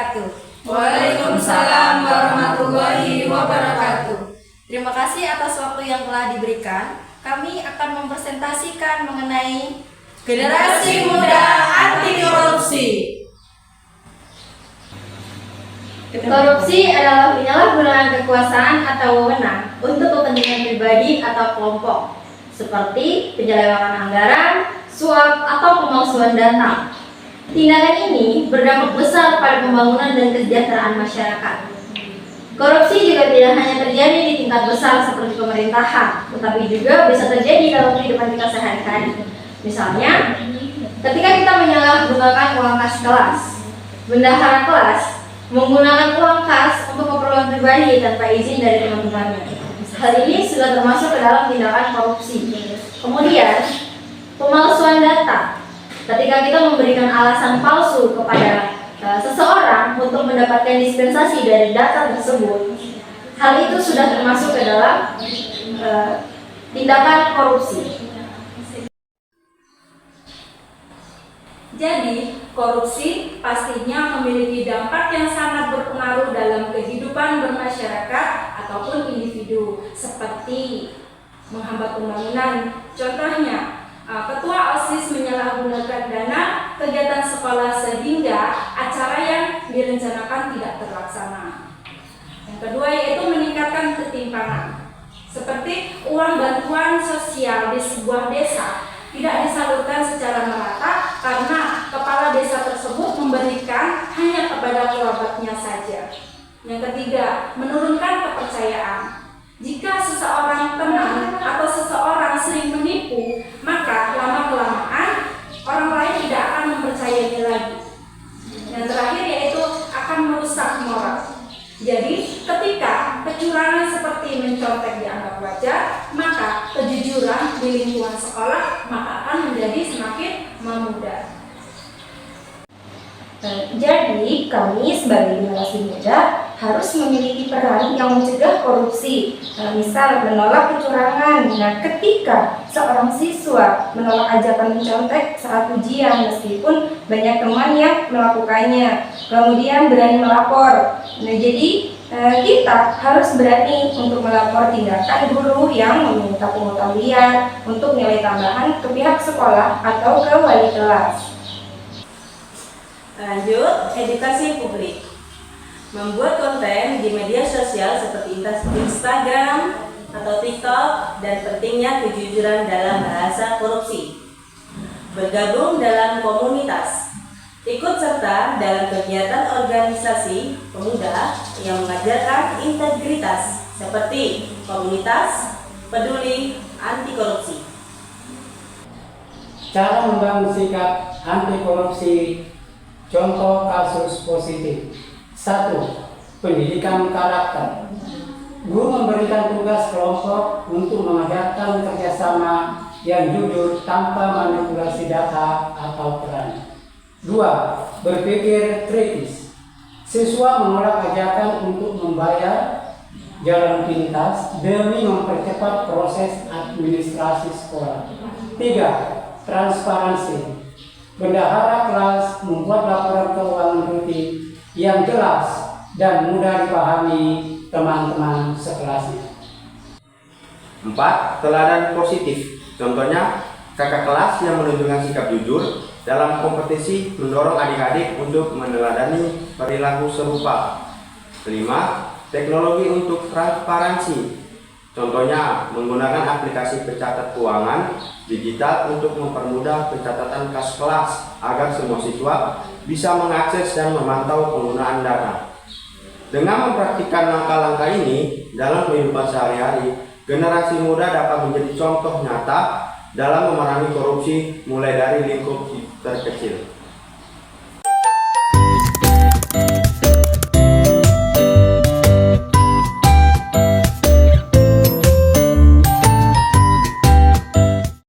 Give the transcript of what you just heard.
wabarakatuh. Waalaikumsalam warahmatullahi wabarakatuh. Terima kasih atas waktu yang telah diberikan. Kami akan mempresentasikan mengenai Generasi Muda Anti Korupsi. korupsi adalah penyalahgunaan kekuasaan atau wewenang untuk kepentingan pribadi atau kelompok, seperti penyelewengan anggaran, suap, atau pemalsuan data. Tindakan ini berdampak besar pada pembangunan dan kesejahteraan masyarakat. Korupsi juga tidak hanya terjadi di tingkat besar seperti pemerintahan, tetapi juga bisa terjadi dalam kehidupan kita sehari-hari. Misalnya, ketika kita menyalahgunakan uang kas kelas, bendahara kelas menggunakan uang kas untuk keperluan pribadi tanpa izin dari teman-temannya. Hal ini sudah termasuk ke dalam tindakan korupsi. Kemudian, pemalsuan data. Ketika kita memberikan alasan palsu kepada seseorang untuk mendapatkan dispensasi dari data tersebut, hal itu sudah termasuk ke dalam tindakan korupsi. Jadi, korupsi pastinya memiliki dampak yang sangat berpengaruh dalam kehidupan bermasyarakat ataupun individu, seperti menghambat pembangunan. Contohnya, ketua OSIS menyalahgunakan dana kegiatan sekolah sehingga acara yang direncanakan tidak terlaksana. Yang kedua yaitu meningkatkan ketimpangan, seperti uang bantuan sosial di sebuah desa tidak disalurkan secara merata karena kepala desa tersebut memberikan hanya kepada kerabatnya saja. Yang ketiga, menurunkan kepercayaan. Jika seseorang tenang atau seseorang sering menipu, maka lama-kelamaan orang lain tidak akan mempercayainya lagi. Yang terakhir yaitu akan merusak moral. Jadi, ketika kecurangan seperti mencontek dianggap wajar, maka kejujuran di lingkungan sekolah maka akan menjadi semakin memudar. Jadi, kami sebagai generasi muda harus memiliki peran yang mencegah korupsi. Misal, menolak kecurangan. Nah, ketika seorang siswa menolak ajakan mencontek saat ujian, meskipun banyak teman yang melakukannya, kemudian berani melapor. Nah, jadi kita harus berani untuk melapor tindakan guru yang meminta pungutan liar untuk nilai tambahan ke pihak sekolah atau ke wali kelas. Lanjut, edukasi publik. Membuat konten di media sosial seperti Instagram atau TikTok, dan pentingnya kejujuran dalam bahasa korupsi. Bergabung dalam komunitas. Ikut serta dalam kegiatan organisasi pemuda yang mengajarkan integritas seperti komunitas peduli anti korupsi. Cara membangun sikap anti korupsi. Contoh kasus positif. 1. Pendidikan karakter. Guru memberikan tugas kelompok untuk mengajarkan kerjasama yang jujur tanpa manipulasi data atau peran. 2. Berpikir kritis. Siswa menolak ajakan untuk membayar jalan pintas demi mempercepat proses administrasi sekolah. 3. Transparansi. Bendahara kelas membuat laporan keuangan rutin yang jelas dan mudah dipahami teman-teman sekelasnya. 4. Teladan positif. Contohnya, kakak kelas yang menunjukkan sikap jujur dalam kompetisi mendorong adik-adik untuk meneladani perilaku serupa. 5. Teknologi untuk transparansi. Contohnya, menggunakan aplikasi pencatat keuangan digital untuk mempermudah pencatatan kas kelas agar semua siswa bisa mengakses dan memantau penggunaan data. Dengan mempraktikkan langkah-langkah ini dalam kehidupan sehari-hari, generasi muda dapat menjadi contoh nyata dalam memerangi korupsi mulai dari lingkup terkecil.